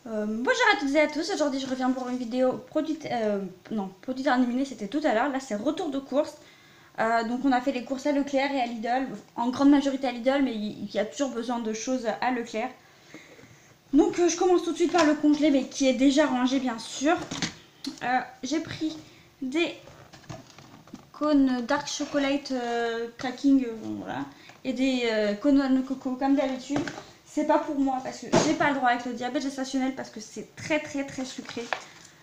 Bonjour à toutes et à tous, aujourd'hui je reviens pour une vidéo produit terminé, c'était tout à l'heure, là c'est retour de course. Donc on a fait les courses à Leclerc et à Lidl, en grande majorité à Lidl, mais il y a toujours besoin de choses à Leclerc. Donc je commence tout de suite par le congelé, mais qui est déjà rangé bien sûr. J'ai pris des cônes dark chocolate cracking, voilà, et des cônes noix de coco comme d'habitude. C'est pas pour moi parce que j'ai pas le droit avec le diabète gestationnel parce que c'est très sucré.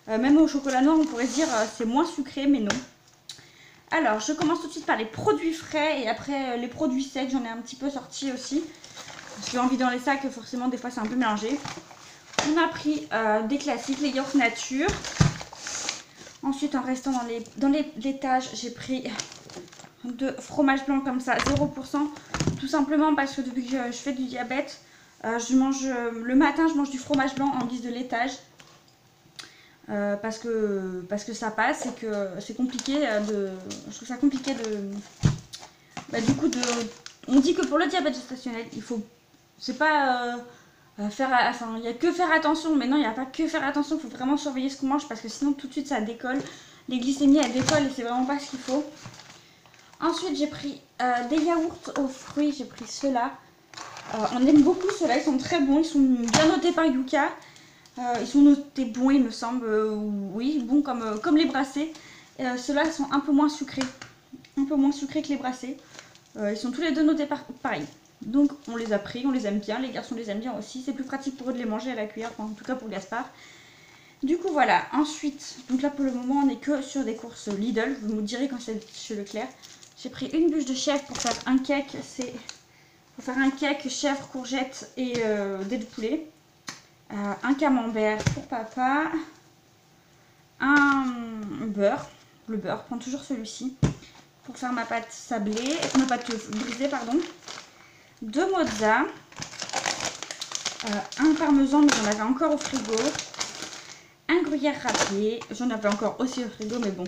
Même au chocolat noir on pourrait se dire c'est moins sucré, mais non. Alors je commence tout de suite par les produits frais et après les produits secs, j'en ai un petit peu sorti aussi. Parce que en vidant les sacs forcément des fois c'est un peu mélangé. On a pris des classiques, les yaourts nature. Ensuite en restant dans l'étage j'ai pris de fromage blanc comme ça 0%. Tout simplement parce que depuis que je fais du diabète, le matin je mange du fromage blanc en guise de laitage. Parce que ça passe et que c'est compliqué je trouve ça compliqué du coup on dit que pour le diabète gestationnel il faut, c'est pas il n'y a que faire attention, mais non il n'y a pas que faire attention, il faut vraiment surveiller ce qu'on mange parce que sinon tout de suite ça décolle, les glycémies elles décollent et c'est vraiment pas ce qu'il faut. Ensuite j'ai pris des yaourts aux fruits, j'ai pris ceux-là. On aime beaucoup ceux-là, ils sont très bons, ils sont bien notés par Yuka. Ils sont notés bons il me semble, oui, bons comme les brassés. Ceux-là sont un peu moins sucrés que les brassés. Ils sont tous les deux notés pareil. Donc on les a pris, on les aime bien, les garçons les aiment bien aussi. C'est plus pratique pour eux de les manger à la cuillère, enfin, en tout cas pour Gaspard. Du coup voilà, ensuite, donc là pour le moment on n'est que sur des courses Lidl, vous me direz quand c'est chez Leclerc. J'ai pris une bûche de chèvre pour faire un cake, pour faire un cake chèvre, courgette et dés de poulet. Un camembert pour papa, un beurre, le beurre, prends toujours celui-ci pour faire ma pâte sablée, ma pâte brisée pardon, deux mozza, un parmesan mais j'en avais encore au frigo, un gruyère râpé, j'en avais encore aussi au frigo mais bon,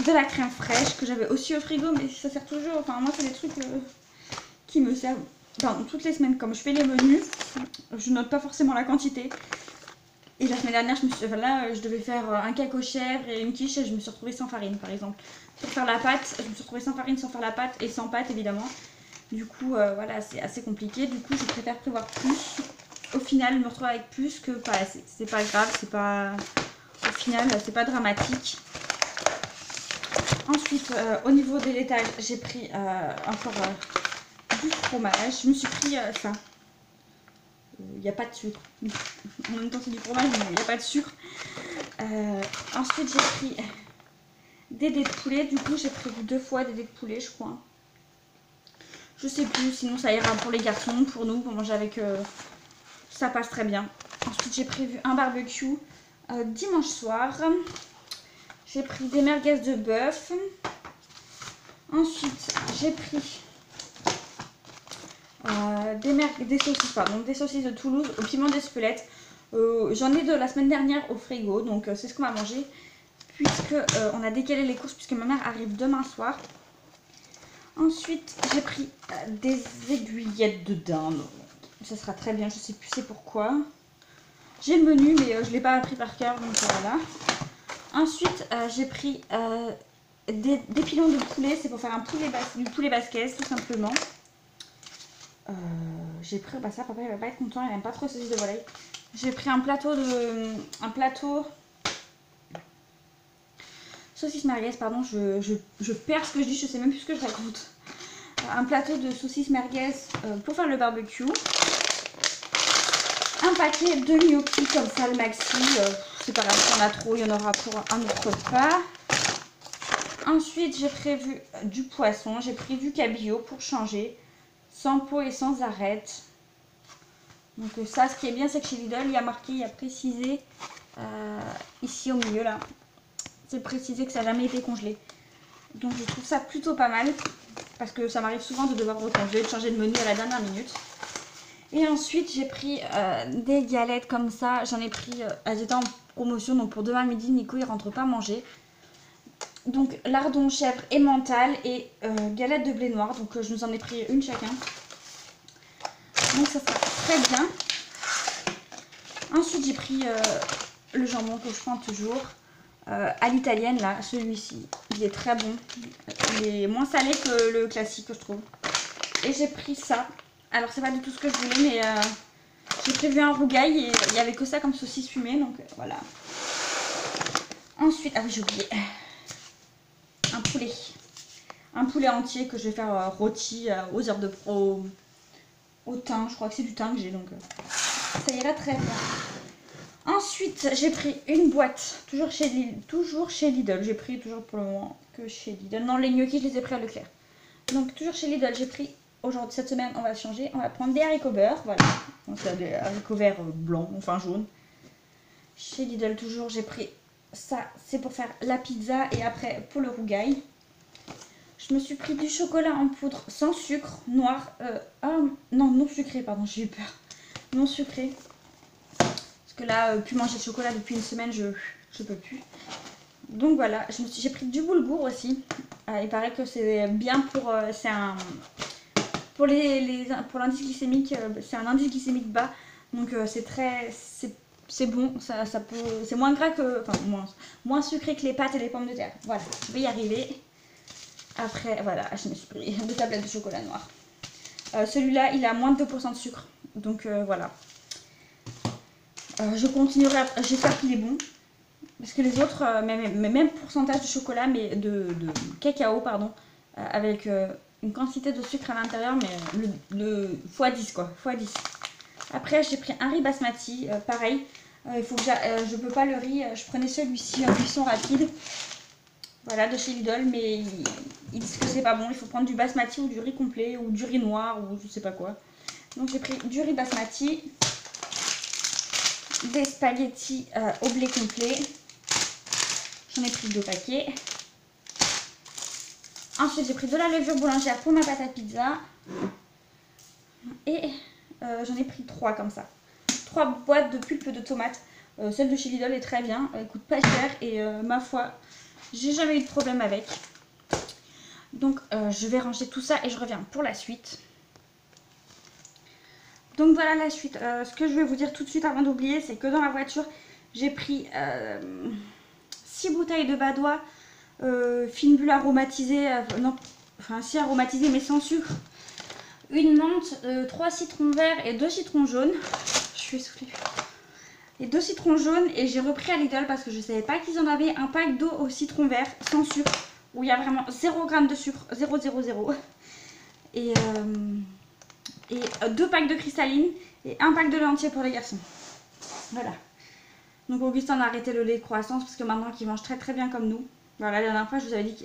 de la crème fraîche que j'avais aussi au frigo mais ça sert toujours, enfin moi c'est des trucs qui me servent toutes les semaines. Comme je fais les menus, je note pas forcément la quantité. Et la semaine dernière, je devais faire un cake aux chèvres et une quiche et je me suis retrouvée sans farine par exemple. Pour faire la pâte, je me suis retrouvée sans farine, sans faire la pâte et sans pâte évidemment. Du coup, voilà, c'est assez compliqué. Du coup, je préfère prévoir plus. Au final, me retrouver avec plus que pas assez. C'est pas grave, c'est pas. Au final, c'est pas dramatique. Ensuite, au niveau des laitages, j'ai pris encore du fromage. Je me suis pris ça. Il n'y a pas de sucre. En même temps c'est du fromage mais il n'y a pas de sucre. Ensuite j'ai pris des dés de poulet. Du coup j'ai pris 2 fois des dés de poulet je crois. Je sais plus, sinon ça ira pour les garçons, pour nous, pour manger avec ça passe très bien. Ensuite j'ai prévu un barbecue dimanche soir. J'ai pris des merguez de bœuf. Ensuite j'ai pris des saucisses de Toulouse au piment d'Espelette. J'en ai de la semaine dernière au frigo, donc c'est ce qu'on va manger. Puisque on a décalé les courses, puisque ma mère arrive demain soir. Ensuite, j'ai pris des aiguillettes de dinde. Ça sera très bien, je sais plus c'est pourquoi. J'ai le menu, mais je ne l'ai pas appris par cœur, donc voilà. Ensuite, j'ai pris des pilons de poulet, c'est pour faire du poulet basquez, tout simplement. J'ai pris, ça papa il va pas être content, il aime pas trop les saucisses de volaille. J'ai pris un plateau saucisses merguez, pardon, je perds ce que je dis, je sais même plus ce que je raconte. Un plateau de saucisses merguez pour faire le barbecue. Un paquet de gnocchi comme ça, le maxi, c'est pas grave, si on a trop, il y en aura pour un autre repas. Ensuite j'ai prévu du poisson, j'ai pris du cabillaud pour changer. Sans peau et sans arête. Donc ça, ce qui est bien, c'est que chez Lidl, il y a marqué, il y a précisé ici au milieu là. C'est précisé que ça n'a jamais été congelé. Donc je trouve ça plutôt pas mal. Parce que ça m'arrive souvent de devoir recongeler, de changer de menu à la dernière minute. Et ensuite, j'ai pris des galettes comme ça. J'en ai pris, elles étaient en promotion. Donc pour demain midi, Nico il rentre pas manger. Donc lardon, chèvre et mental et galette de blé noir. Donc je nous en ai pris une chacun. Donc ça sera très bien. Ensuite j'ai pris le jambon que je prends toujours à l'italienne là, celui-ci. Il est très bon. Il est moins salé que le classique je trouve. Et j'ai pris ça. Alors c'est pas du tout ce que je voulais mais j'ai prévu un rougail et il n'y avait que ça comme saucisse fumée donc voilà. Ensuite, ah oui j'ai oublié, un poulet. Un poulet entier que je vais faire rôti aux heures de au thym. Je crois que c'est du thym que j'ai donc ça ira très bien. Ensuite, j'ai pris une boîte, toujours chez Lidl. J'ai pris toujours pour le moment que chez Lidl. Non, les gnocchis, je les ai pris à Leclerc. Donc, toujours chez Lidl, j'ai pris aujourd'hui, cette semaine, on va changer. On va prendre des haricots beurre, voilà. Donc, c'est des haricots verts blancs, enfin jaunes. Chez Lidl, toujours, j'ai pris ça. C'est pour faire la pizza et après pour le rougail. Je me suis pris du chocolat en poudre sans sucre, noir. Non sucré, pardon, j'ai eu peur. Non sucré. Que là, plus manger de chocolat depuis une semaine, je peux plus. Donc voilà, j'ai pris du boulgour aussi. Il paraît que c'est bien pour pour l'indice glycémique, c'est un indice glycémique bas. Donc c'est bon, c'est moins gras que, enfin moins sucré que les pâtes et les pommes de terre. Voilà, je vais y arriver. Après voilà, je me suis pris 2 tablettes de chocolat noir. Celui-là, il a moins de 2% de sucre. Donc voilà. Je continuerai, j'espère qu'il est bon. Parce que les autres, même pourcentage de chocolat, mais de cacao, pardon, avec une quantité de sucre à l'intérieur, mais le x10 quoi, x10. Après, j'ai pris un riz basmati, pareil. Il faut que je peux pas le riz, je prenais celui-ci en cuisson rapide. Voilà, de chez Lidl, mais ils disent que c'est pas bon. Il faut prendre du basmati ou du riz complet ou du riz noir ou je sais pas quoi. Donc j'ai pris du riz basmati. Des spaghettis au blé complet. J'en ai pris 2 paquets. Ensuite, j'ai pris de la levure boulangère pour ma pâte à pizza. Et j'en ai pris 3 comme ça. 3 boîtes de pulpe de tomates. Celle de chez Lidl est très bien. Elle coûte pas cher et ma foi, j'ai jamais eu de problème avec. Donc, je vais ranger tout ça et je reviens pour la suite. Donc voilà la suite. Ce que je vais vous dire tout de suite avant d'oublier, c'est que dans la voiture, j'ai pris 6 bouteilles de Badois, fine bulle aromatisée, non, enfin si aromatisée mais sans sucre, une menthe, 3 citrons verts et 2 citrons jaunes. Je suis essoufflée. Et 2 citrons jaunes et j'ai repris à Lidl parce que je ne savais pas qu'ils en avaient un pack d'eau au citron vert sans sucre où il y a vraiment 0 g de sucre, 0,000. Et 2 packs de cristalline et 1 pack de lait entier pour les garçons. Voilà. Donc Augustin a arrêté le lait de croissance parce que maintenant qu'il mange très très bien comme nous. Voilà, la dernière fois je vous avais dit,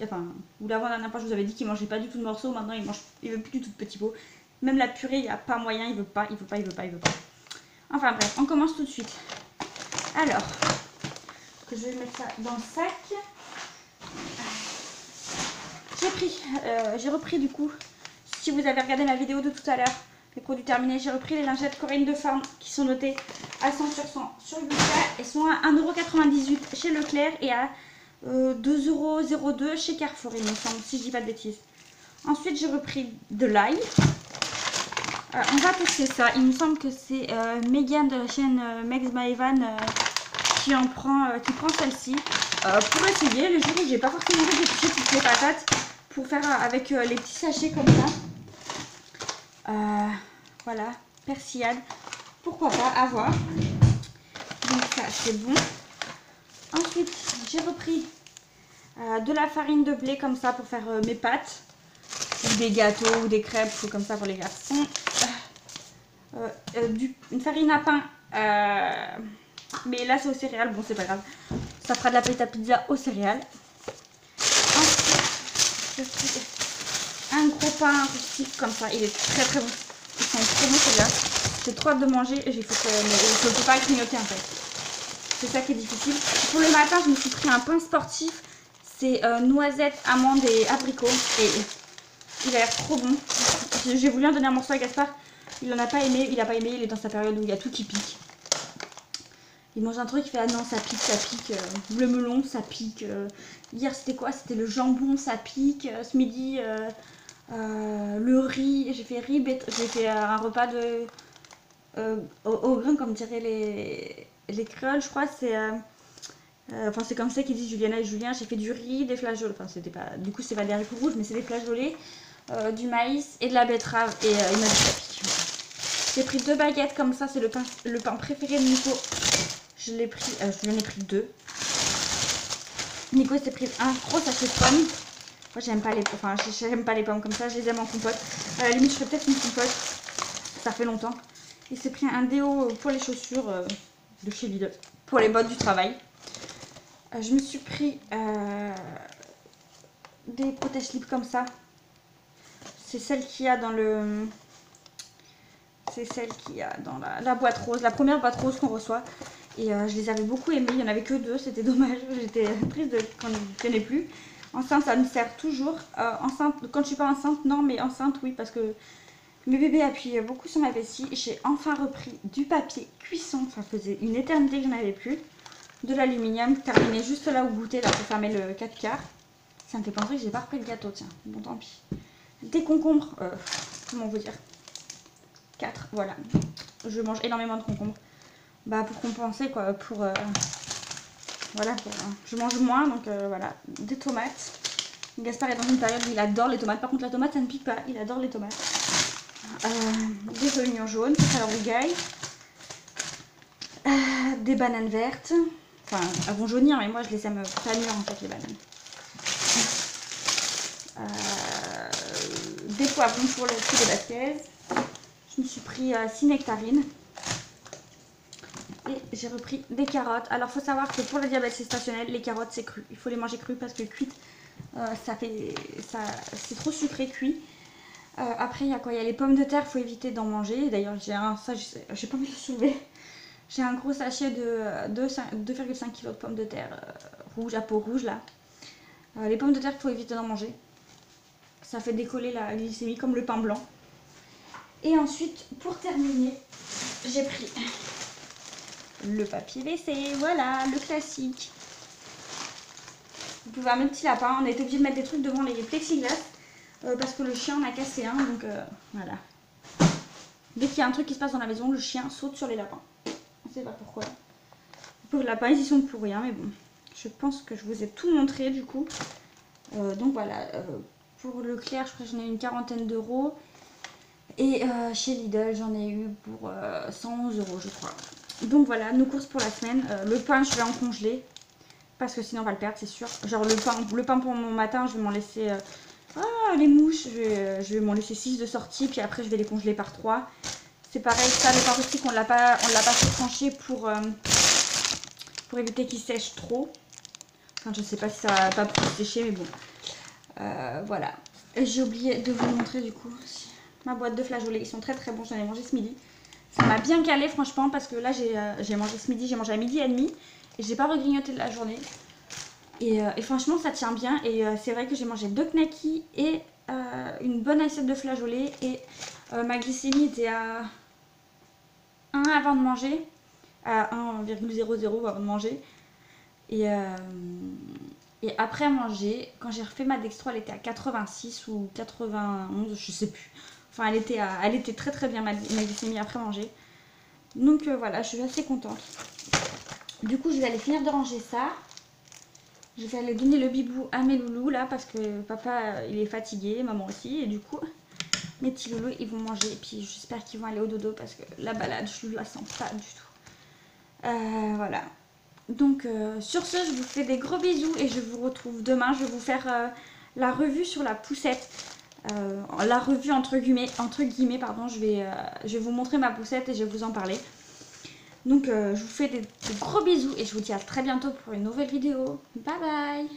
ou l'avant-dernière fois je vous avais dit qu'il mangeait pas du tout de morceaux. Maintenant il veut plus du tout de petits pots. Même la purée, il n'y a pas moyen, il veut pas. Enfin bref, on commence tout de suite. Alors, je vais mettre ça dans le sac. J'ai repris du coup, si vous avez regardé ma vidéo de tout à l'heure, les produits terminés, j'ai repris les lingettes Corinne de Farm qui sont notées à 100 sur 100 sur Lucas. Elles sont à 1,98 € chez Leclerc et à 2,02 € chez Carrefour, il me semble, si je dis pas de bêtises. Ensuite, j'ai repris de l'ail. On va tester ça. Il me semble que c'est Megan de la chaîne Megs by Evan qui prend celle-ci pour essayer. Les jours où j'ai pas forcément envie d'éplucher toutes les patates pour faire avec les petits sachets comme ça. Voilà, persillade. Pourquoi pas, à voir. Donc ça, c'est bon. Ensuite, j'ai repris de la farine de blé comme ça pour faire mes pâtes. Ou des gâteaux ou des crêpes, ou comme ça pour les garçons. Une farine à pain. Mais là, c'est aux céréales. Bon, c'est pas grave. Ça fera de la pâte à pizza aux céréales. Ensuite, j'ai pris un gros pain rustique comme ça. Il est très très bon. Ils sont trop bons celui-là. J'ai trop hâte de manger. Mais je ne peux pas grignoter en fait. C'est ça qui est difficile. Pour le matin, je me suis pris un pain sportif. C'est noisettes, amandes et abricots. Et il a l'air trop bon. J'ai voulu en donner un morceau à Gaspard. Il n'en a pas aimé. Il n'a pas aimé. Il est dans sa période où il y a tout qui pique. Il mange un truc, il fait ah non ça pique, ça pique. Le melon, ça pique. Hier c'était quoi? C'était le jambon, ça pique. Ce midi, le riz. J'ai fait un repas de au grain, comme diraient les créoles, je crois. Enfin, c'est comme ça qu'ils disent Juliana et Julien. J'ai fait du riz, des flageolets. Enfin, c'était pas. Du coup, c'est pas des haricots rouges, mais c'est des flageolets, du maïs et de la betterave. Et il m'a dit papy. J'ai pris 2 baguettes comme ça. C'est le pain préféré de Nico. Je lui en ai pris 2. Nico s'est pris un gros sachet de pommes. Moi, j'aime pas les pommes comme ça. Je les aime en compote. À la limite, je ferais peut-être une compote. Ça fait longtemps. Il s'est pris un déo pour les chaussures de chez Lidl. Pour les bottes du travail. Je me suis pris des protège-slips comme ça. C'est celle qu'il y a dans le... C'est celle qu'il y a dans la boîte rose. La première boîte rose qu'on reçoit. Et je les avais beaucoup aimées. Il n'y en avait que 2. C'était dommage. J'étais triste qu'on ne tenait plus. Enceinte, ça me sert toujours. Enceinte, quand je suis pas enceinte, non, mais enceinte, oui, parce que mes bébés appuient beaucoup sur ma vessie. J'ai enfin repris du papier cuisson. Ça faisait une éternité que je n'en avais plus. De l'aluminium, terminé juste là où goûter, là, pour fermer le 4 quarts. Ça me fait penser que j'ai pas repris le gâteau, tiens. Bon, tant pis. Des concombres, comment vous dire 4, voilà. Je mange énormément de concombres. Bah, pour compenser, quoi, voilà, je mange moins, donc voilà. Des tomates. Gaspard est dans une période où il adore les tomates. Par contre, la tomate, ça ne pique pas. Il adore les tomates. Des oignons jaunes, ça leur rougaille. Des bananes vertes. Enfin, elles vont jaunir, mais moi, je les aime pas mûres, en fait, les bananes. Des poivrons pour le cul de basquez. Je me suis pris 6 nectarines. Et j'ai repris des carottes. Alors, il faut savoir que pour le diabète gestationnel, les carottes, c'est cru. Il faut les manger crues parce que cuites, c'est trop sucré cuit. Après, il y a quoi? Il y a les pommes de terre, il faut éviter d'en manger. D'ailleurs, j'ai pas envie de le soulever. J'ai un gros sachet de 2,5 kg de pommes de terre rouges, à peau rouge, là. Les pommes de terre, il faut éviter d'en manger. Ça fait décoller la glycémie, comme le pain blanc. Et ensuite, pour terminer, j'ai pris le papier WC. Voilà, le classique. Vous pouvez amener le petit lapin. On a été obligé de mettre des trucs devant les plexiglas. Parce que le chien en a cassé un. Donc, voilà. Dès qu'il y a un truc qui se passe dans la maison, le chien saute sur les lapins. On ne sait pas pourquoi. Les pauvres lapins, ils y sont pour rien, mais bon. Je pense que je vous ai tout montré du coup. Donc voilà. Pour le clair, je crois que j'en ai eu une quarantaine d'euros. Et chez Lidl, j'en ai eu pour 111 euros, je crois. Donc voilà, nos courses pour la semaine. Le pain, je vais en congeler. Parce que sinon, on va le perdre, c'est sûr. Genre le pain pour mon matin, je vais m'en laisser... les mouches, je vais m'en laisser 6 de sortie. Puis après, je vais les congeler par 3. C'est pareil, ça, le pain rustique, on l'a pas fait trancher pour éviter qu'il sèche trop. Enfin, je sais pas si ça va pas plus sécher, mais bon. Voilà. J'ai oublié de vous montrer du coup ma boîte de flageolets. Ils sont très très bons, j'en ai mangé ce midi. Ça m'a bien calé franchement parce que là j'ai mangé ce midi, j'ai mangé à 12h30 et j'ai pas regrignoté de la journée. Et franchement ça tient bien et c'est vrai que j'ai mangé 2 knackis et une bonne assiette de flageolets et ma glycémie était à 1 avant de manger, à 1,00 avant de manger. Et après manger, quand j'ai refait ma dextro, elle était à 86 ou 91, je sais plus. Enfin, elle était très très bien ma glycémie après manger. Donc voilà, je suis assez contente. Du coup, je vais aller finir de ranger ça. Je vais aller donner le bibou à mes loulous là parce que papa il est fatigué, maman aussi. Et du coup, mes petits loulous ils vont manger. Et puis j'espère qu'ils vont aller au dodo parce que la balade, je ne la sens pas du tout. Voilà. Donc sur ce, je vous fais des gros bisous et je vous retrouve demain. Je vais vous faire la revue sur la poussette. La revue entre guillemets, pardon. Je vais vous montrer ma poussette et je vais vous en parler. Donc je vous fais des gros bisous et je vous dis à très bientôt pour une nouvelle vidéo. Bye bye!